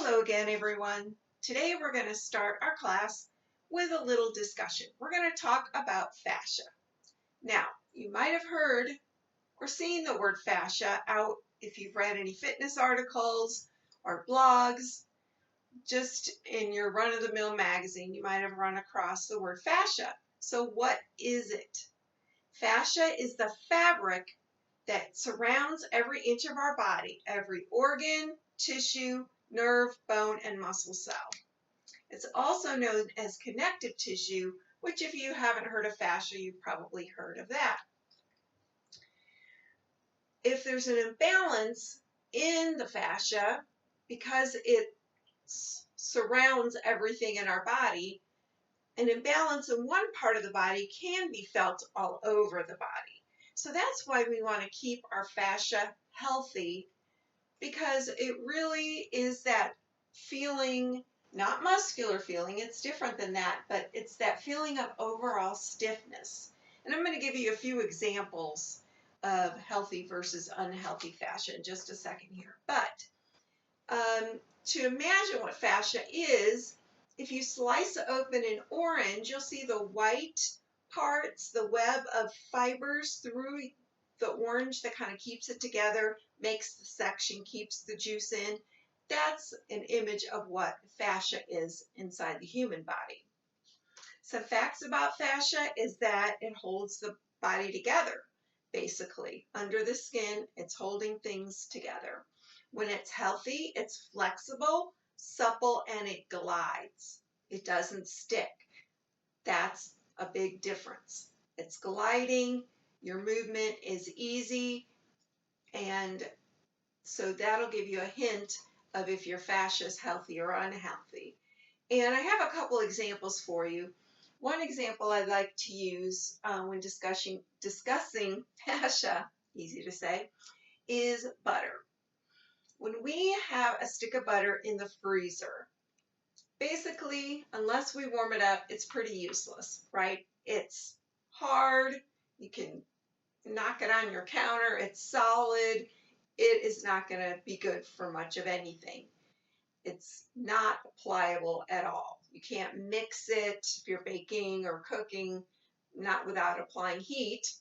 Hello again, everyone. Today we're going to start our class with a little discussion. We're going to talk about fascia. Now, you might have heard or seen the word fascia out if you've read any fitness articles or blogs. Just in your run-of-the-mill magazine, you might have run across the word fascia. So what is it? Fascia is the fabric that surrounds every inch of our body, every organ, tissue, nerve, bone, and muscle cell. It's also known as connective tissue, which if you haven't heard of fascia, you've probably heard of that. If there's an imbalance in the fascia, because it surrounds everything in our body, an imbalance in one part of the body can be felt all over the body. So that's why we want to keep our fascia healthy, because it really is that feeling, not muscular feeling, it's different than that, but it's that feeling of overall stiffness. And I'm going to give you a few examples of healthy versus unhealthy fascia in just a second here. But to imagine what fascia is, if you slice open an orange, you'll see the white parts, the web of fibers through the orange that kind of keeps it together, makes the section, keeps the juice in. That's an image of what fascia is inside the human body. Some facts about fascia is that it holds the body together, basically. Under the skin, it's holding things together. When it's healthy, it's flexible, supple, and it glides. It doesn't stick. That's a big difference. It's gliding, your movement is easy, and so that'll give you a hint of if your fascia is healthy or unhealthy. And I have a couple examples for you. One example I like to use when discussing fascia, easy to say, is butter. When we have a stick of butter in the freezer, basically, unless we warm it up, it's pretty useless, right? It's hard. You can knock it on your counter. It's solid. It is not going to be good for much of anything. It's not pliable at all. You can't mix it if you're baking or cooking, not without applying heat.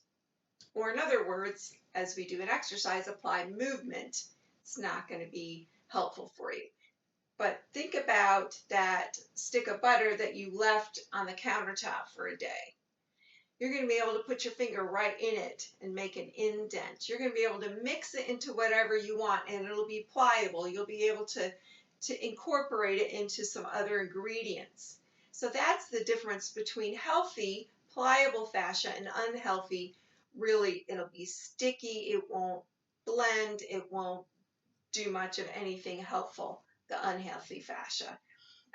Or in other words, as we do in exercise, apply movement. It's not going to be helpful for you. But think about that stick of butter that you left on the countertop for a day. You're going to be able to put your finger right in it and make an indent. You're going to be able to mix it into whatever you want, and it'll be pliable. You'll be able to incorporate it into some other ingredients. So that's the difference between healthy, pliable fascia and unhealthy. Really, it'll be sticky. It won't blend. It won't do much of anything helpful, the unhealthy fascia.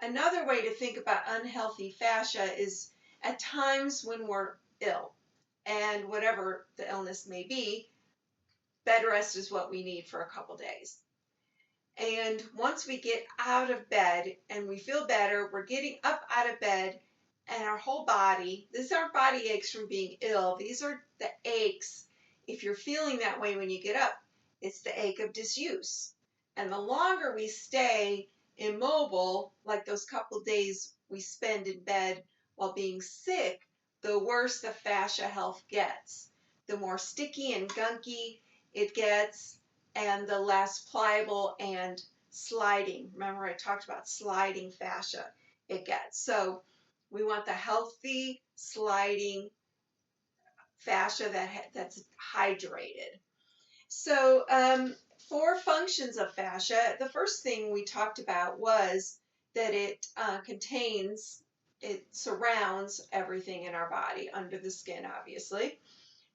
Another way to think about unhealthy fascia is at times when we're ill, and whatever the illness may be, bed rest is what we need for a couple days. And once we get out of bed and we feel better, we're getting up out of bed, and our whole body, these aren't body aches from being ill, these are the aches. If you're feeling that way when you get up, it's the ache of disuse. And the longer we stay immobile, like those couple days we spend in bed while being sick, the worse the fascia health gets. The more sticky and gunky it gets, and the less pliable and sliding. Remember, I talked about sliding fascia it gets. So we want the healthy, sliding fascia that's hydrated. So 4 functions of fascia. The first thing we talked about was that it surrounds everything in our body, under the skin, obviously.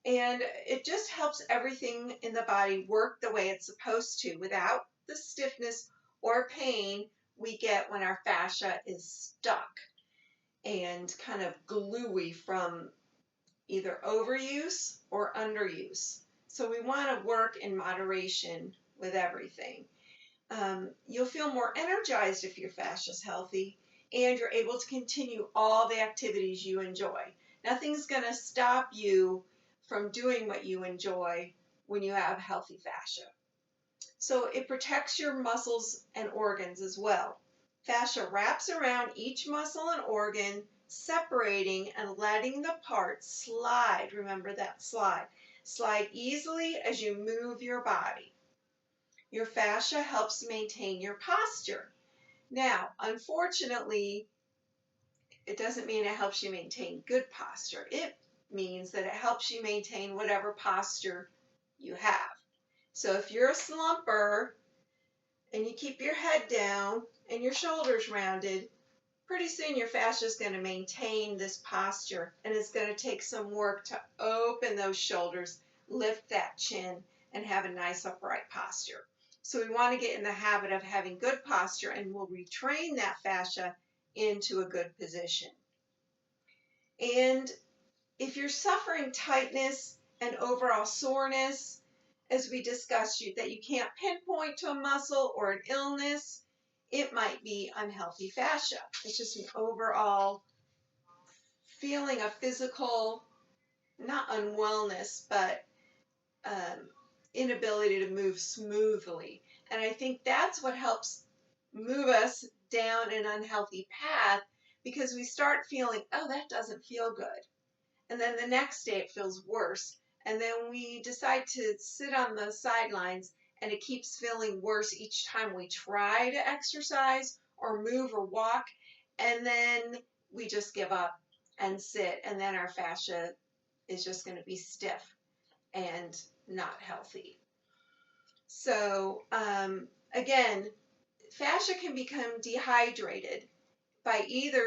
And it just helps everything in the body work the way it's supposed to without the stiffness or pain we get when our fascia is stuck and kind of gluey from either overuse or underuse. So we want to work in moderation with everything. You'll feel more energized if your fascia is healthy, and you're able to continue all the activities you enjoy. Nothing's going to stop you from doing what you enjoy when you have healthy fascia. So it protects your muscles and organs as well. Fascia wraps around each muscle and organ, separating and letting the parts slide. Remember that slide. Slide easily as you move your body. Your fascia helps maintain your posture. Now, unfortunately, it doesn't mean it helps you maintain good posture. It means that it helps you maintain whatever posture you have. So if you're a slumper and you keep your head down and your shoulders rounded, pretty soon your fascia is going to maintain this posture, and it's going to take some work to open those shoulders, lift that chin, and have a nice upright posture. So we want to get in the habit of having good posture, and we'll retrain that fascia into a good position. And if you're suffering tightness and overall soreness, as we discussed, that you can't pinpoint to a muscle or an illness, it might be unhealthy fascia. It's just an overall feeling of physical, not unwellness, but inability to move smoothly. And I think that's what helps move us down an unhealthy path, because we start feeling, oh, that doesn't feel good. And then the next day it feels worse. And then we decide to sit on the sidelines, and it keeps feeling worse each time we try to exercise or move or walk. And then we just give up and sit, and then our fascia is just going to be stiff and not healthy. So again, fascia can become dehydrated by either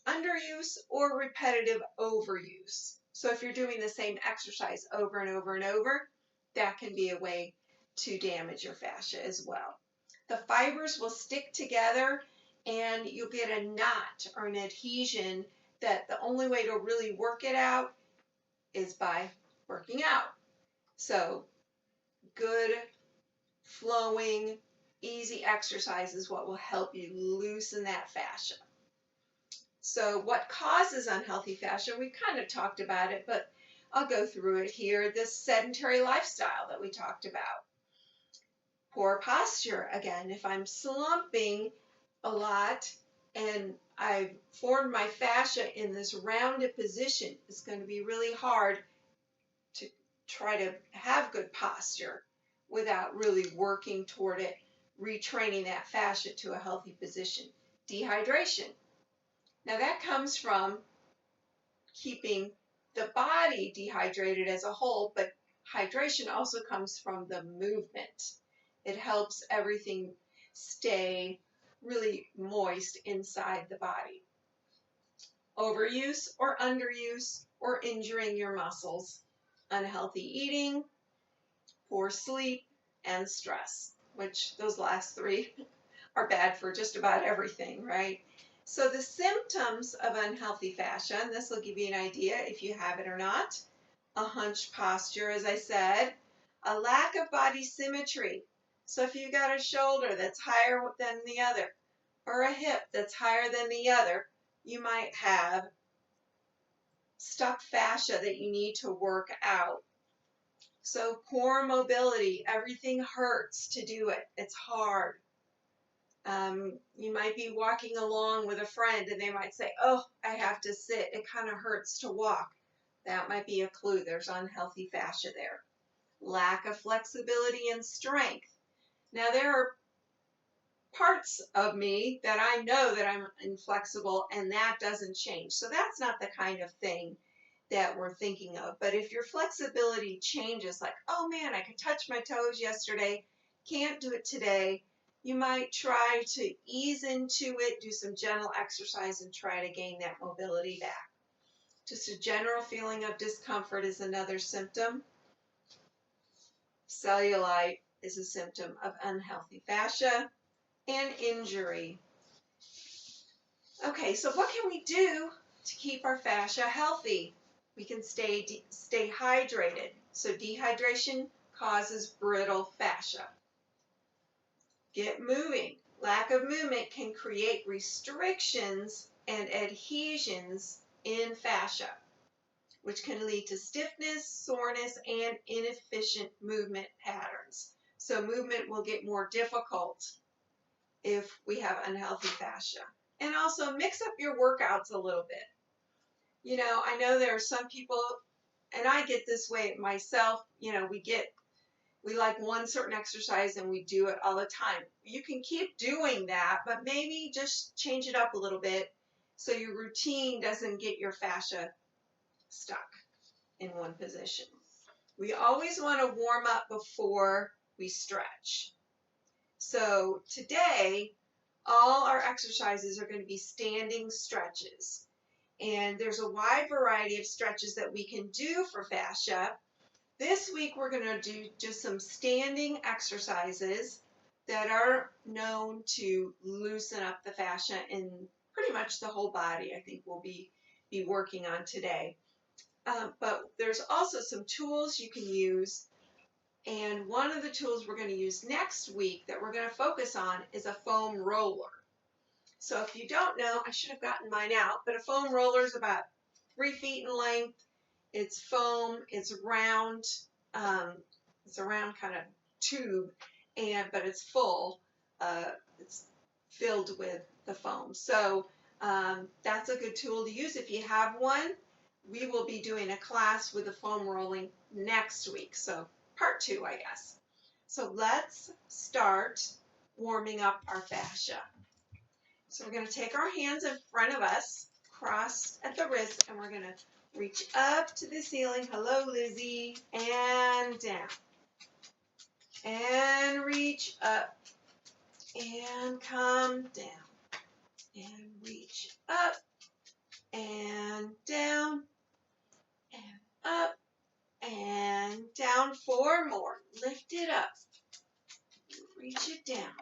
underuse or repetitive overuse. So if you're doing the same exercise over and over and over, that can be a way to damage your fascia as well. The fibers will stick together, and you'll get a knot or an adhesion that the only way to really work it out is by working out. So good, flowing, easy exercise is what will help you loosen that fascia. So what causes unhealthy fascia? We kind of talked about it, but I'll go through it here. This sedentary lifestyle that we talked about. Poor posture. Again, if I'm slumping a lot and I've formed my fascia in this rounded position, it's going to be really hard to try to have good posture without really working toward it, retraining that fascia to a healthy position. Dehydration. Now that comes from keeping the body dehydrated as a whole, but hydration also comes from the movement. It helps everything stay really moist inside the body. Overuse or underuse or injuring your muscles. Unhealthy eating, poor sleep, and stress, which those last three are bad for just about everything, right? So the symptoms of unhealthy fascia, and this will give you an idea if you have it or not: a hunched posture, as I said, a lack of body symmetry. So if you've got a shoulder that's higher than the other, or a hip that's higher than the other, you might have stuck fascia that you need to work out. So poor mobility, everything hurts to do it. It's hard. You might be walking along with a friend and they might say, oh, I have to sit. It kind of hurts to walk. That might be a clue. There's unhealthy fascia there. Lack of flexibility and strength. Now, there are parts of me that I know that I'm inflexible, and that doesn't change. So that's not the kind of thing that we're thinking of. But if your flexibility changes, like, oh man, I could touch my toes yesterday, can't do it today, you might try to ease into it, do some gentle exercise, and try to gain that mobility back. Just a general feeling of discomfort is another symptom. Cellulite is a symptom of unhealthy fascia. And injury. Okay, so what can we do to keep our fascia healthy? We can stay hydrated. So dehydration causes brittle fascia. Get moving. Lack of movement can create restrictions and adhesions in fascia, which can lead to stiffness, soreness, and inefficient movement patterns. So movement will get more difficult if we have unhealthy fascia. And also mix up your workouts a little bit. You know, I know there are some people, and I get this way myself, you know, we like one certain exercise and we do it all the time. You can keep doing that, but maybe just change it up a little bit so your routine doesn't get your fascia stuck in one position. We always want to warm up before we stretch. So today, all our exercises are going to be standing stretches. And there's a wide variety of stretches that we can do for fascia. This week we're going to do just some standing exercises that are known to loosen up the fascia in pretty much the whole body. I think we'll be working on today. But there's also some tools you can use. And one of the tools we're going to use next week that we're going to focus on is a foam roller. So if you don't know, I should have gotten mine out, but a foam roller is about 3 feet in length. It's foam, it's round, it's a round kind of tube, but it's full, it's filled with the foam. So that's a good tool to use if you have one. We will be doing a class with the foam rolling next week, so part 2, I guess. So let's start warming up our fascia. So we're going to take our hands in front of us, crossed at the wrist, and we're going to reach up to the ceiling. Hello, Lizzie. And down. And reach up. And come down. And reach up. And down. And up. And down. 4 more. Lift it up. Reach it down.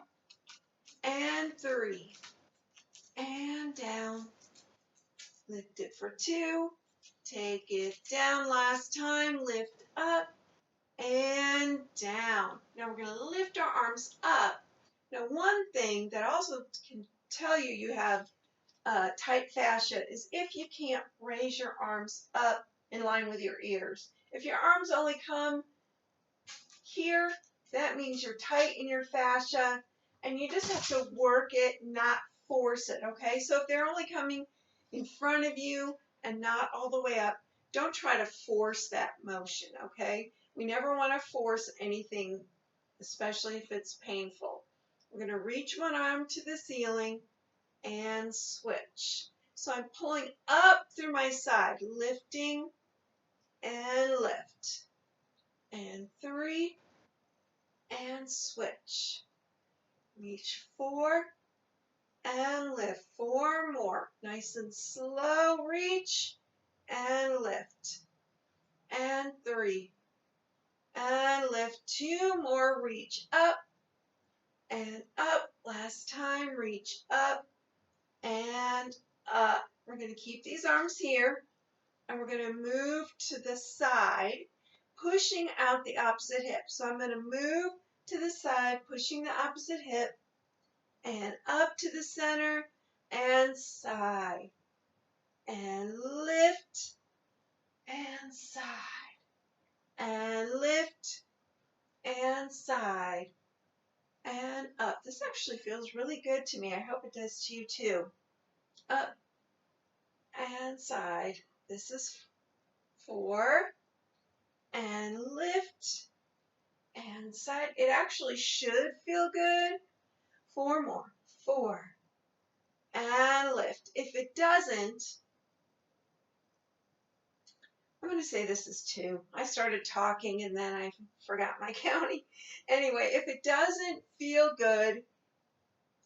And 3. And down. Lift it for 2. Take it down last time. Lift up and down. Now we're going to lift our arms up. Now one thing that also can tell you have tight fascia is if you can't raise your arms up in line with your ears. If your arms only come here, that means you're tight in your fascia and you just have to work it, not force it, okay? So if they're only coming in front of you and not all the way up, don't try to force that motion, okay? We never want to force anything, especially if it's painful. We're going to reach one arm to the ceiling and switch. So I'm pulling up through my side, lifting and lift. And 3 and switch. Reach 4 and lift. 4 more. Nice and slow. Reach and lift. And 3 and lift. 2 more. Reach up and up. Last time. Reach up and up. We're going to keep these arms here and we're going to move to the side, pushing out the opposite hip. So I'm going to move to the side, pushing the opposite hip and up to the center and side and lift and side and lift and side and up. This actually feels really good to me. I hope it does to you too. Up and side. This is 4 and lift and side. It actually should feel good. 4 more. 4 and lift. If it doesn't, I'm going to say this is 2. I started talking and then I forgot my counting. Anyway, if it doesn't feel good,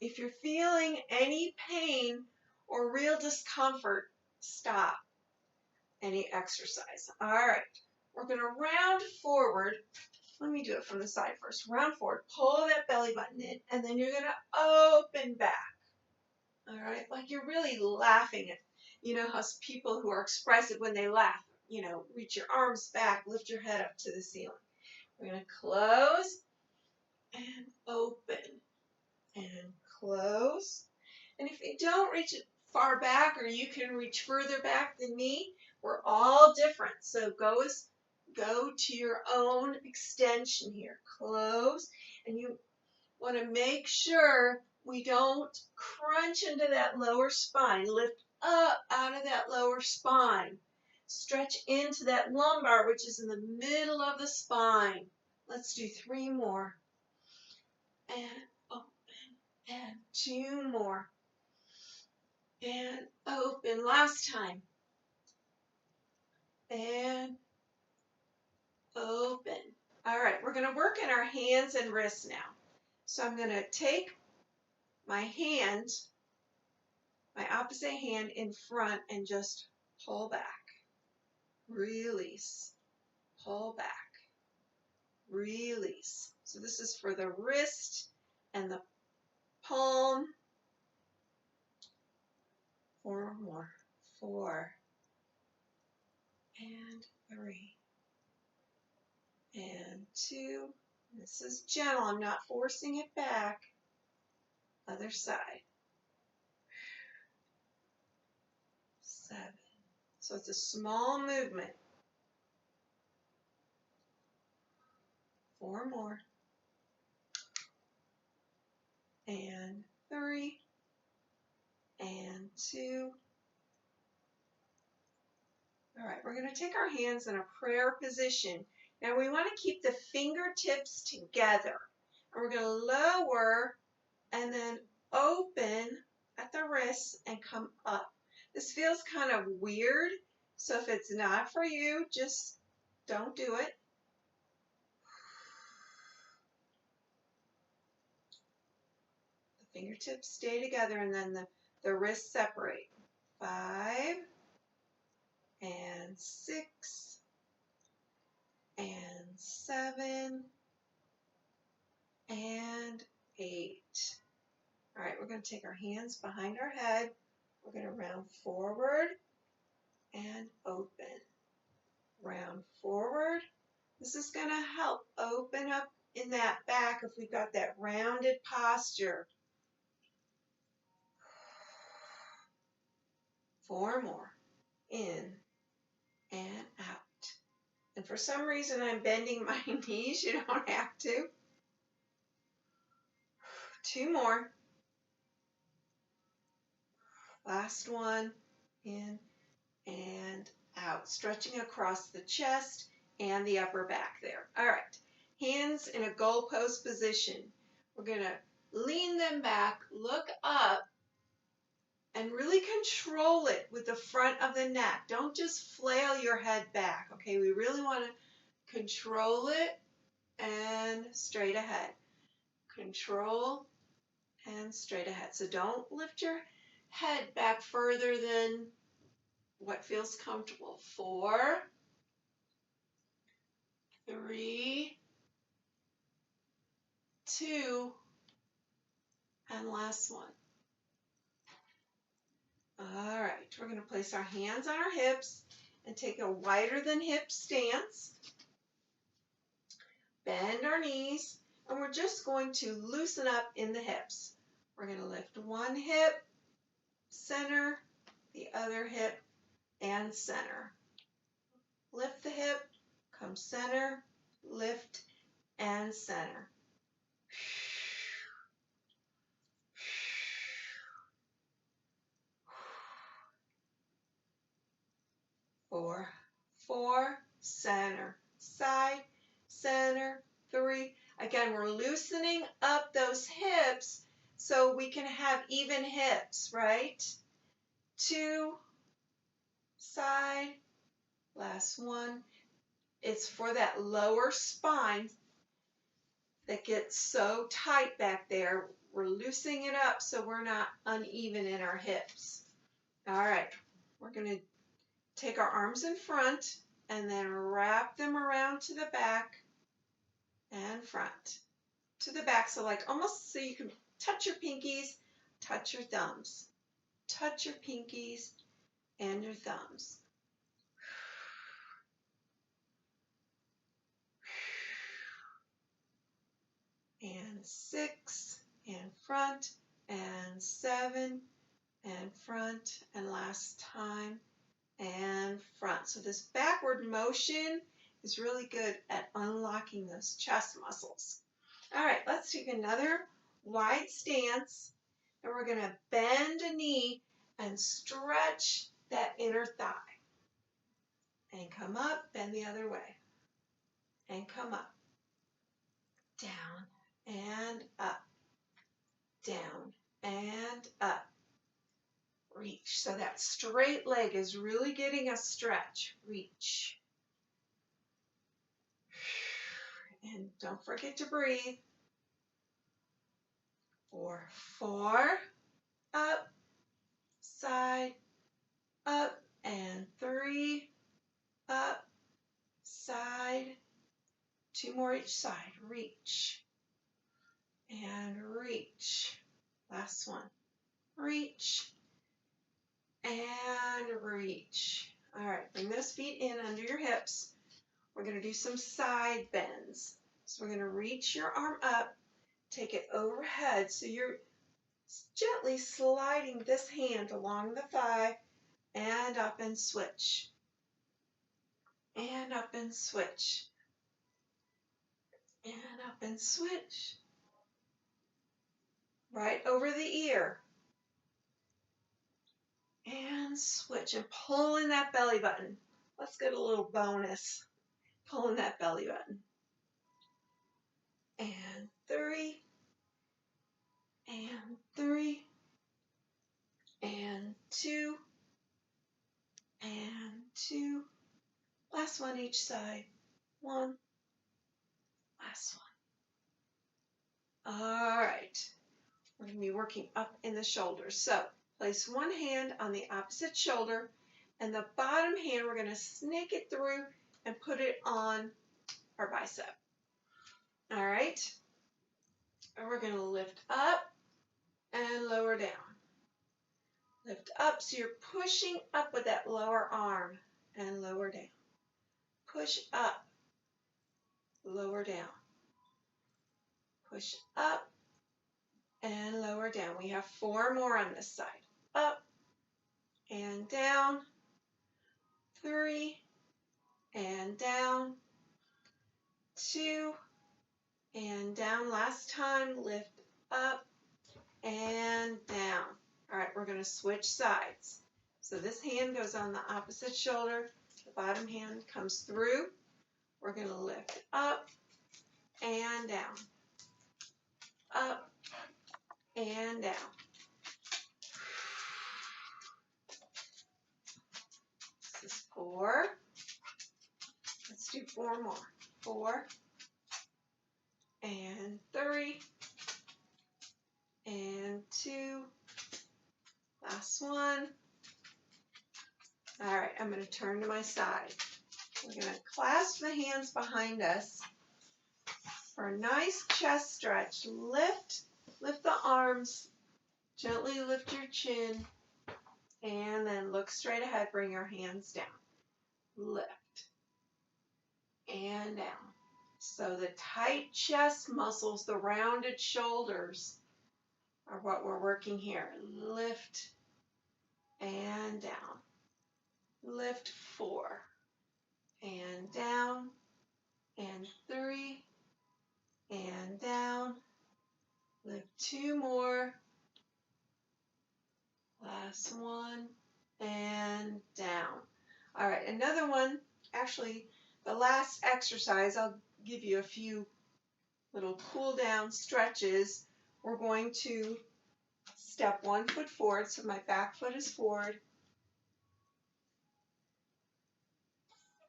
if you're feeling any pain or real discomfort, stop any exercise. All right, we're going to round forward. Let me do it from the side first. Round forward, pull that belly button in, and then you're going to open back. All right, like you're really laughing at, you know how people who are expressive when they laugh, you know, reach your arms back, lift your head up to the ceiling. We're going to close and open and close. And if you don't reach it far back or you can reach further back than me, we're all different. So go as go to your own extension here. Close, and you want to make sure we don't crunch into that lower spine. Lift up out of that lower spine. Stretch into that lumbar, which is in the middle of the spine. Let's do 3 more. And open, and 2 more. And open, last time. And open. All right, we're going to work in our hands and wrists now. So I'm going to take my hand, my opposite hand in front, and just pull back. Release. Pull back. Release. So this is for the wrist and the palm. 4 more. 4. And 3. And 2. This is gentle. I'm not forcing it back. Other side. 7. So it's a small movement. 4 more. And 3. And 2. All right, we're going to take our hands in a prayer position. Now we want to keep the fingertips together. And we're going to lower and then open at the wrists and come up. This feels kind of weird, so if it's not for you, just don't do it. The fingertips stay together, and then the wrists separate. 5 and 6 and 7 and 8. All right, we're going to take our hands behind our head. We're going to round forward and open. Round forward. This is going to help open up in that back if we've got that rounded posture. 4 more. In and out. And for some reason I'm bending my knees. You don't have to. 2 more. Last one. In and out. Stretching across the chest and the upper back there. All right. Hands in a goalpost position. We're going to lean them back, look up, and really control it with the front of the neck. Don't just flail your head back, okay? We really want to control it and straight ahead. Control and straight ahead. So don't lift your head back further than what feels comfortable. 4, 3, 2, and last one. All right, we're going to place our hands on our hips and take a wider than hip stance. Bend our knees, and we're just going to loosen up in the hips. We're going to lift one hip, center, the other hip, and center. Lift the hip, come center, lift, and center. Four, center, side, center, 3. Again, we're loosening up those hips so we can have even hips, right? 2, side, last one. It's for that lower spine that gets so tight back there. We're loosening it up so we're not uneven in our hips. All right, we're going to take our arms in front and then wrap them around to the back and front. To the back, so like almost so you can touch your pinkies, touch your thumbs. Touch your pinkies and your thumbs. And 6, and front, and 7, and front, and last time, and front. So this backward motion is really good at unlocking those chest muscles. All right, let's take another wide stance, and we're going to bend a knee and stretch that inner thigh. And come up, bend the other way. And come up, down, and up, down, and up. Reach. So that straight leg is really getting a stretch. Reach. And don't forget to breathe. 4, 4, up, side, up, and 3, up, side, 2 more each side. Reach. And reach. Last one. Reach. And reach. All right, bring those feet in under your hips. We're going to do some side bends. So we're going to reach your arm up, take it overhead. So you're gently sliding this hand along the thigh and up and switch. And up and switch. And up and switch. Right over the ear. And switch and pull in that belly button. Let's get a little bonus. Pull in that belly button. And 3. And 3. And 2. And 2. Last one each side. 1. Last one. All right. We're going to be working up in the shoulders. So place one hand on the opposite shoulder, and the bottom hand we're going to snake it through and put it on our bicep. All right. And we're going to lift up and lower down. Lift up so you're pushing up with that lower arm and lower down. Push up, lower down. Push up and lower down. We have 4 more on this side. Up and down. 3 and down. 2 and down. Last time, lift up and down. All right, we're going to switch sides. So this hand goes on the opposite shoulder. The bottom hand comes through. We're going to lift up and down. Up and down. This is 4. Let's do 4 more. 4 and 3 and 2. Last one. All right, I'm going to turn to my side. We're going to clasp the hands behind us for a nice chest stretch. Lift the arms. Gently lift your chin. And then look straight ahead. Bring your hands down. Lift. And down. So the tight chest muscles, the rounded shoulders are what we're working here. Lift and down. Lift 4 and down and 3 and down. Lift 2 more. Last one and down. All right, another one. Actually, the last exercise, I'll give you a few little cool down stretches. We're going to step 1 foot forward, so my back foot is forward.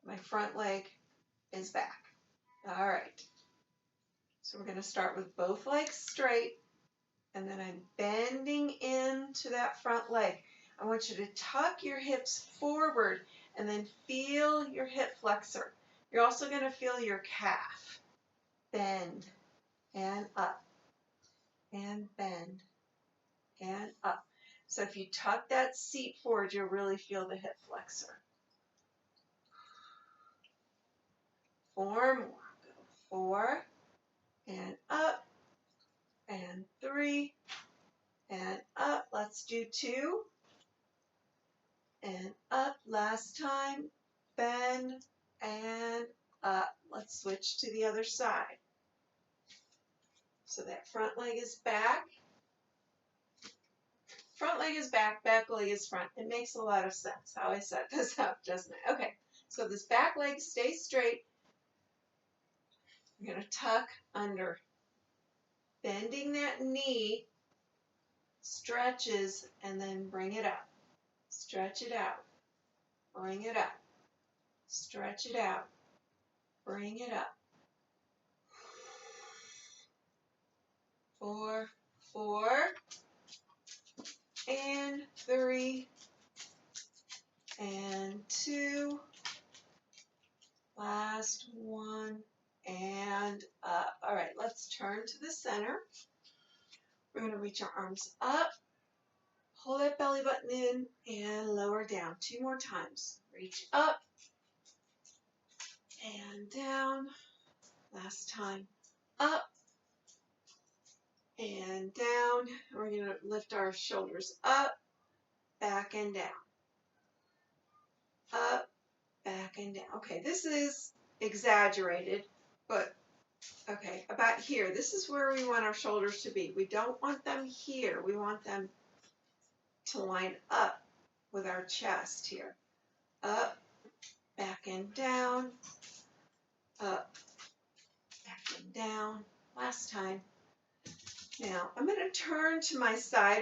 My front leg is back. All right. So we're going to start with both legs straight, and then I'm bending into that front leg. I want you to tuck your hips forward and then feel your hip flexor. You're also going to feel your calf. Bend and up and bend and up. So if you tuck that seat forward, you'll really feel the hip flexor. 4 more. Go 4 and up and 3 and up. Let's do 2 and up. Last time. Bend and up. Let's switch to the other side. So that front leg is back. Front leg is back, back leg is front. It makes a lot of sense how I set this up, doesn't it? Okay, so this back leg stays straight. You're going to tuck under. Bending that knee stretches and then bring it up. Stretch it out. Bring it up. Stretch it out. Bring it up. 4, 4, and 3, and 2, last one, and up. All right, let's turn to the center. We're going to reach our arms up, pull that belly button in, and lower down. 2 more times. Reach up and down. Last time, up and down. We're going to lift our shoulders up, back and down. Up, back and down. Okay, this is exaggerated, but okay, about here. This is where we want our shoulders to be. We don't want them here. We want them to line up with our chest here. Up, back and down. Up, back and down. Last time. Now, I'm going to turn to my side,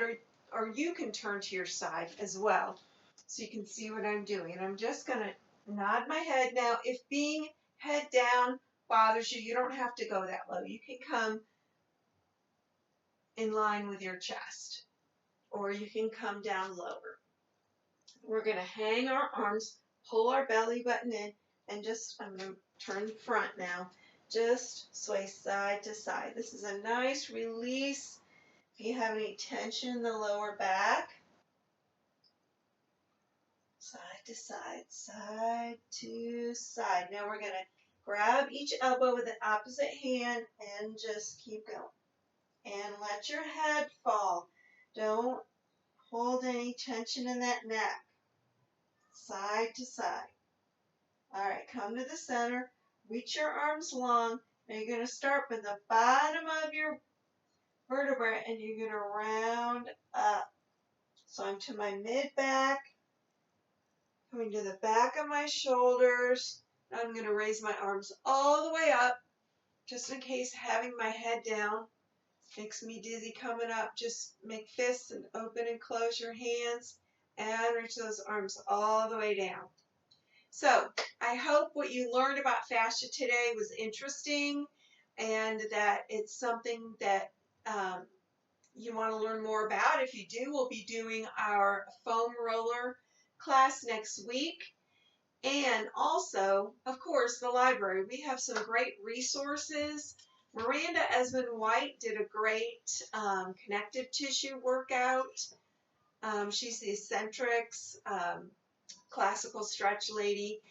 or you can turn to your side as well, so you can see what I'm doing. And I'm just going to nod my head. Now, if being head down bothers you, you don't have to go that low. You can come in line with your chest, or you can come down lower. We're going to hang our arms, pull our belly button in, and I'm going to turn front now. Just sway side to side. This is a nice release. If you have any tension in the lower back, side to side, side to side. Now we're going to grab each elbow with the opposite hand and just keep going. And let your head fall. Don't hold any tension in that neck. Side to side. All right, come to the center. Reach your arms long. Now you're going to start with the bottom of your vertebrae and you're going to round up. So I'm to my mid-back, coming to the back of my shoulders. Now I'm going to raise my arms all the way up, just in case having my head down makes me dizzy coming up. Just make fists and open and close your hands and reach those arms all the way down. So I hope what you learned about fascia today was interesting and that it's something that you want to learn more about. If you do, we'll be doing our foam roller class next week. And also, of course, the library. We have some great resources. Miranda Esmond-White did a great connective tissue workout. She's the eccentrics classical stretch lady.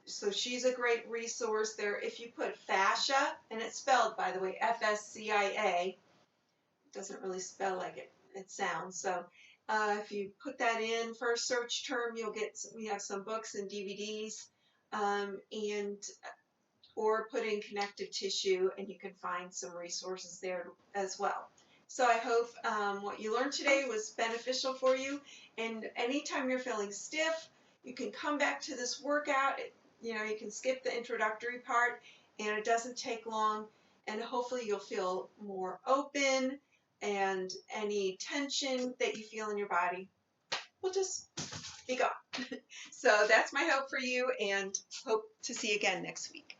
So she's a great resource there. If you put fascia, and it's spelled, by the way, F-S-C-I-A, it doesn't really spell like it sounds. So if you put that in for a search term, you'll get, we have some books and DVDs, or put in connective tissue, and you can find some resources there as well. So I hope what you learned today was beneficial for you. And anytime you're feeling stiff, you can come back to this workout. You can skip the introductory part, and it doesn't take long. And hopefully you'll feel more open, and any tension that you feel in your body will just be gone. So that's my hope for you, and hope to see you again next week.